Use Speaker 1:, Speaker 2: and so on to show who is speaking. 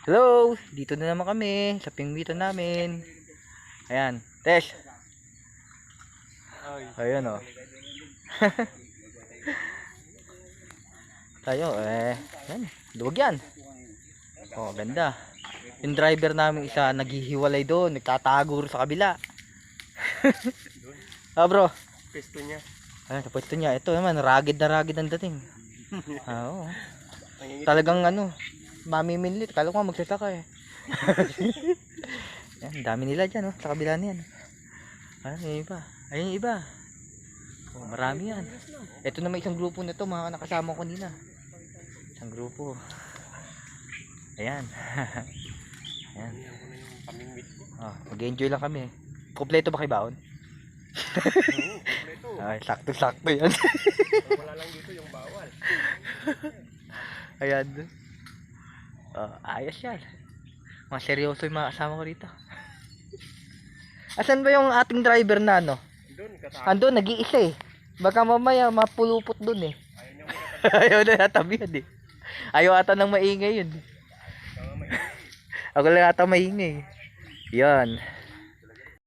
Speaker 1: Hello, dito na naman kami sa pingwitan namin. Ayan, Tesh. Ayan o. Tayo yan, duwag yan. Oh, ganda. Yung driver namin isa naghihiwalay doon, nagtatago sa kabila. Ah, bro.
Speaker 2: Pwesto niya.
Speaker 1: Ayan, sa pwesto niya. Ito naman, ragged ang dating. Oo. Talagang ano, mamiminlit. Kala ko magsasaka eh. Yan, dami nila dyan, oh, sa kabila niyan. Ayun, yung iba. Ayun yung iba. Oh, marami yan. Ito naman isang grupo na to, mga nakasama ko kanina. Isang grupo. Ayan. Ayan. Oh, mag-enjoy lang kami. Kompleto ba kayo baon? Ay, sakto-sakto yan.
Speaker 2: Wala lang dito yung bawal.
Speaker 1: Ayan. Oh, ayos yan. Mga seryoso yung mga kasama ko rito. Asan ba yung ating driver na ano?
Speaker 2: Doon, kasama.
Speaker 1: Andun, nag-iisa eh. Baka mamaya mapulupot dun eh. Ayaw na natabihan eh. Ayaw ata nang maingay yun. Ako lang ata maingay. Yan.